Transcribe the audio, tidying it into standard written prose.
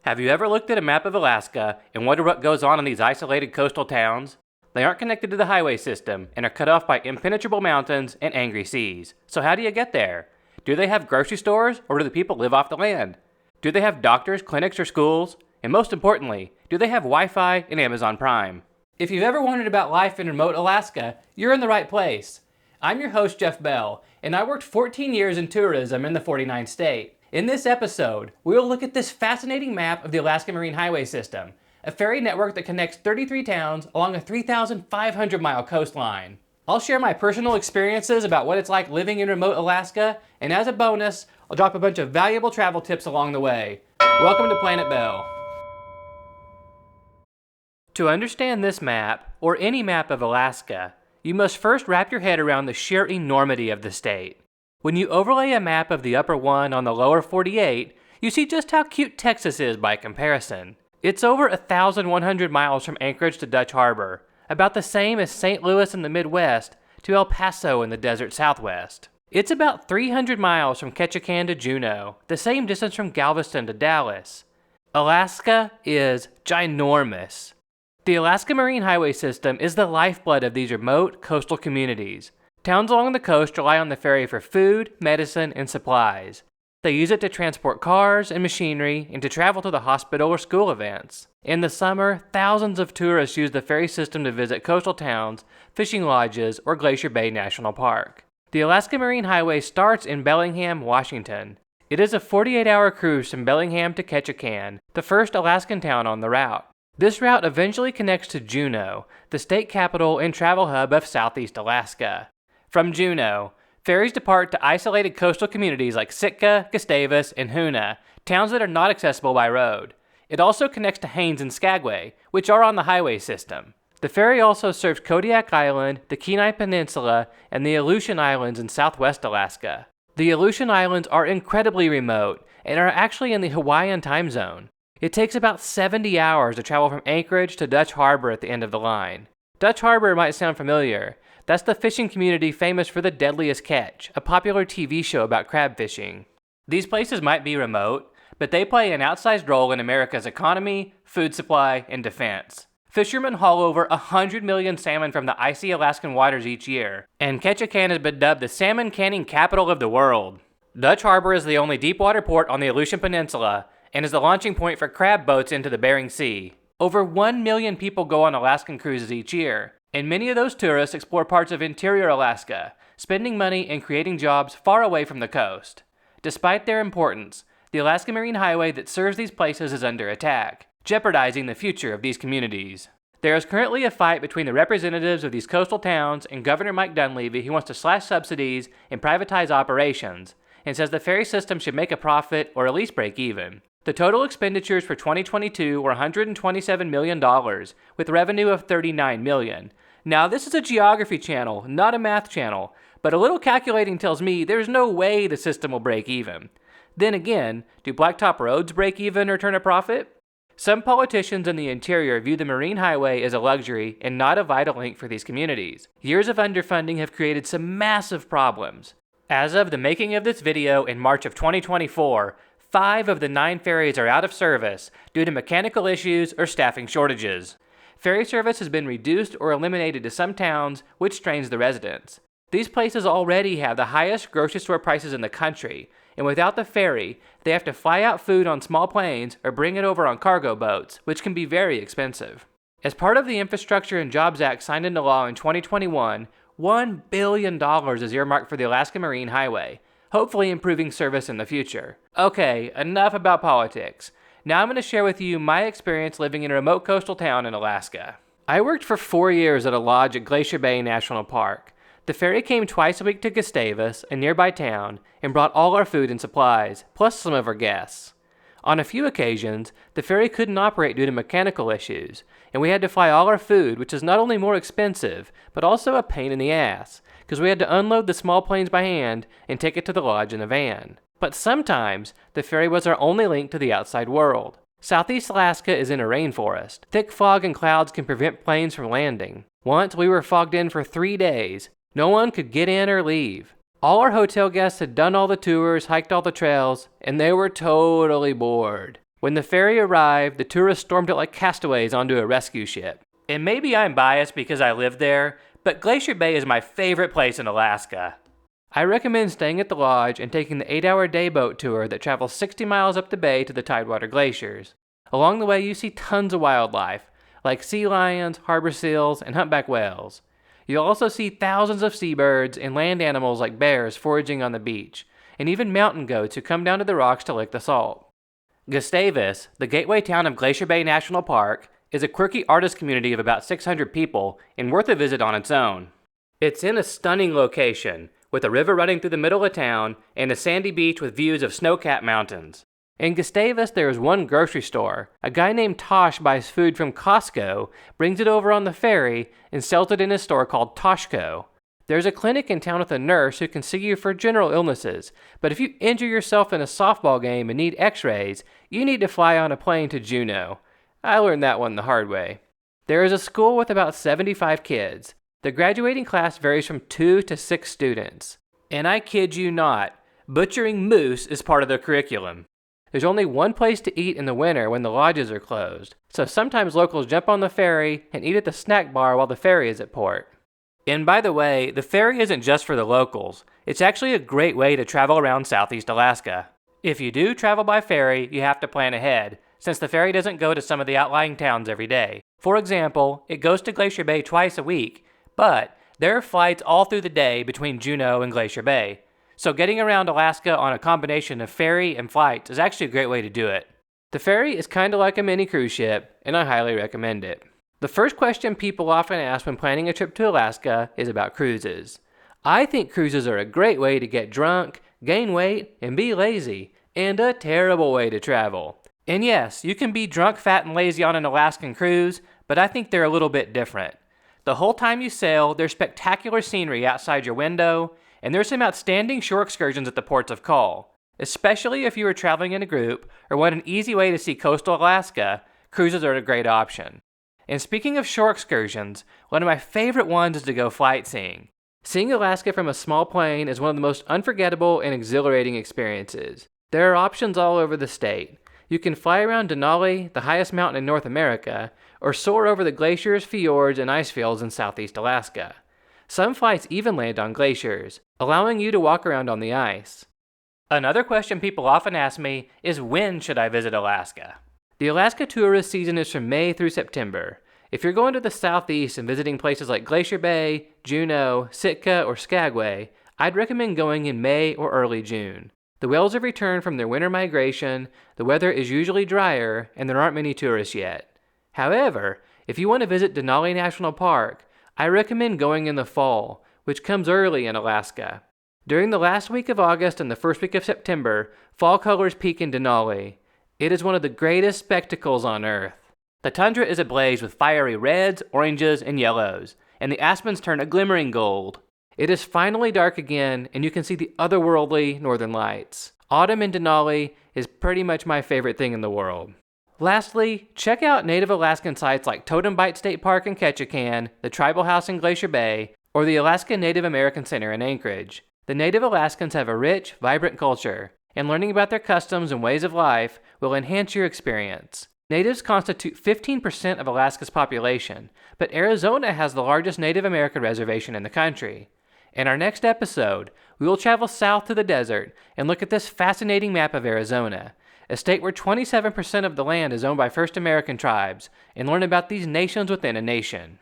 Have you ever looked at a map of Alaska and wondered what goes on in these isolated coastal towns? They aren't connected to the highway system and are cut off by impenetrable mountains and angry seas. So how do you get there? Do they have grocery stores, or do the people live off the land? Do they have doctors, clinics, or schools? And most importantly, do they have Wi-Fi and Amazon Prime? If you've ever wondered about life in remote Alaska, you're in the right place. I'm your host, Jeff Bell, and I worked 14 years in tourism in the 49th state. In this episode, we will look at this fascinating map of the Alaska Marine Highway System, a ferry network that connects 33 towns along a 3,500-mile coastline. I'll share my personal experiences about what it's like living in remote Alaska, and as a bonus, I'll drop a bunch of valuable travel tips along the way. Welcome to Planet Bell. To understand this map, or any map of Alaska, you must first wrap your head around the sheer enormity of the state. When you overlay a map of the upper one on the lower 48, you see just how cute Texas is by comparison. It's over 1,100 miles from Anchorage to Dutch Harbor, about the same as St. Louis in the Midwest to El Paso in the desert Southwest. It's about 300 miles from Ketchikan to Juneau, the same distance from Galveston to Dallas. Alaska is ginormous. The Alaska Marine Highway System is the lifeblood of these remote coastal communities. Towns along the coast rely on the ferry for food, medicine, and supplies. They use it to transport cars and machinery and to travel to the hospital or school events. In the summer, thousands of tourists use the ferry system to visit coastal towns, fishing lodges, or Glacier Bay National Park. The Alaska Marine Highway starts in Bellingham, Washington. It is a 48-hour cruise from Bellingham to Ketchikan, the first Alaskan town on the route. This route eventually connects to Juneau, the state capital and travel hub of Southeast Alaska. From Juneau, ferries depart to isolated coastal communities like Sitka, Gustavus, and Hoonah, towns that are not accessible by road. It also connects to Haines and Skagway, which are on the highway system. The ferry also serves Kodiak Island, the Kenai Peninsula, and the Aleutian Islands in southwest Alaska. The Aleutian Islands are incredibly remote and are actually in the Hawaiian time zone. It takes about 70 hours to travel from Anchorage to Dutch Harbor at the end of the line. Dutch Harbor might sound familiar. That's the fishing community famous for The Deadliest Catch, a popular TV show about crab fishing. These places might be remote, but they play an outsized role in America's economy, food supply, and defense. Fishermen haul over 100 million salmon from the icy Alaskan waters each year, and Ketchikan has been dubbed the salmon canning capital of the world. Dutch Harbor is the only deepwater port on the Aleutian Peninsula, and is the launching point for crab boats into the Bering Sea. Over 1 million people go on Alaskan cruises each year, and many of those tourists explore parts of interior Alaska, spending money and creating jobs far away from the coast. Despite their importance, the Alaska Marine Highway that serves these places is under attack, jeopardizing the future of these communities. There is currently a fight between the representatives of these coastal towns and Governor Mike Dunleavy, who wants to slash subsidies and privatize operations, and says the ferry system should make a profit or at least break even. The total expenditures for 2022 were $127 million, with revenue of $39 million. Now, this is a geography channel, not a math channel, but a little calculating tells me there's no way the system will break even. Then again, do blacktop roads break even or turn a profit? Some politicians in the interior view the Marine Highway as a luxury and not a vital link for these communities. Years of underfunding have created some massive problems. As of the making of this video in March of 2024, 5 of the 9 ferries are out of service due to mechanical issues or staffing shortages. Ferry service has been reduced or eliminated to some towns, which strains the residents. These places already have the highest grocery store prices in the country, and without the ferry, they have to fly out food on small planes or bring it over on cargo boats, which can be very expensive. As part of the Infrastructure and Jobs Act signed into law in 2021, $1 billion is earmarked for the Alaska Marine Highway, hopefully improving service in the future. Okay, enough about politics. Now I'm going to share with you my experience living in a remote coastal town in Alaska. I worked for 4 years at a lodge at Glacier Bay National Park. The ferry came twice a week to Gustavus, a nearby town, and brought all our food and supplies, plus some of our guests. On a few occasions, the ferry couldn't operate due to mechanical issues, and we had to fly all our food, which is not only more expensive, but also a pain in the ass, because we had to unload the small planes by hand and take it to the lodge in a van. But sometimes, the ferry was our only link to the outside world. Southeast Alaska is in a rainforest. Thick fog and clouds can prevent planes from landing. Once we were fogged in for 3 days. No one could get in or leave. All our hotel guests had done all the tours, hiked all the trails, and they were totally bored. When the ferry arrived, the tourists stormed it like castaways onto a rescue ship. And maybe I'm biased because I lived there, but Glacier Bay is my favorite place in Alaska. I recommend staying at the lodge and taking the 8-hour day boat tour that travels 60 miles up the bay to the Tidewater Glaciers. Along the way, you see tons of wildlife, like sea lions, harbor seals, and humpback whales. You'll also see thousands of seabirds and land animals like bears foraging on the beach, and even mountain goats who come down to the rocks to lick the salt. Gustavus, the gateway town of Glacier Bay National Park, is a quirky artist community of about 600 people and worth a visit on its own. It's in a stunning location, with a river running through the middle of town and a sandy beach with views of snow-capped mountains. In Gustavus, there is one grocery store. A guy named Tosh buys food from Costco, brings it over on the ferry, and sells it in his store called Toshco. There's a clinic in town with a nurse who can see you for general illnesses, but if you injure yourself in a softball game and need x-rays, you need to fly on a plane to Juneau. I learned that one the hard way. There is a school with about 75 kids. The graduating class varies from 2 to 6 students. And I kid you not, butchering moose is part of the curriculum. There's only one place to eat in the winter when the lodges are closed, so sometimes locals jump on the ferry and eat at the snack bar while the ferry is at port. And by the way, the ferry isn't just for the locals. It's actually a great way to travel around Southeast Alaska. If you do travel by ferry, you have to plan ahead, since the ferry doesn't go to some of the outlying towns every day. For example, it goes to Glacier Bay twice a week, but there are flights all through the day between Juneau and Glacier Bay. So getting around Alaska on a combination of ferry and flights is actually a great way to do it. The ferry is kind of like a mini cruise ship, and I highly recommend it. The first question people often ask when planning a trip to Alaska is about cruises. I think cruises are a great way to get drunk, gain weight, and be lazy, and a terrible way to travel. And yes, you can be drunk, fat, and lazy on an Alaskan cruise, but I think they're a little bit different. The whole time you sail, there's spectacular scenery outside your window, and there's some outstanding shore excursions at the ports of call. Especially if you are traveling in a group or want an easy way to see coastal Alaska, cruises are a great option. And speaking of shore excursions, one of my favorite ones is to go flight seeing. Seeing Alaska from a small plane is one of the most unforgettable and exhilarating experiences. There are options all over the state. You can fly around Denali, the highest mountain in North America, or soar over the glaciers, fjords, and ice fields in Southeast Alaska. Some flights even land on glaciers, allowing you to walk around on the ice. Another question people often ask me is, when should I visit Alaska? The Alaska tourist season is from May through September. If you're going to the southeast and visiting places like Glacier Bay, Juneau, Sitka, or Skagway, I'd recommend going in May or early June. The whales have returned from their winter migration, the weather is usually drier, and there aren't many tourists yet. However, if you want to visit Denali National Park, I recommend going in the fall, which comes early in Alaska. During the last week of August and the first week of September, fall colors peak in Denali. It is one of the greatest spectacles on Earth. The tundra is ablaze with fiery reds, oranges, and yellows, and the aspens turn a glimmering gold. It is finally dark again, and you can see the otherworldly northern lights. Autumn in Denali is pretty much my favorite thing in the world. Lastly, check out Native Alaskan sites like Totem Bight State Park in Ketchikan, the Tribal House in Glacier Bay, or the Alaska Native American Center in Anchorage. The Native Alaskans have a rich, vibrant culture, and learning about their customs and ways of life will enhance your experience. Natives constitute 15% of Alaska's population, but Arizona has the largest Native American reservation in the country. In our next episode, we will travel south to the desert and look at this fascinating map of Arizona, a state where 27% of the land is owned by First American tribes, and learn about these nations within a nation.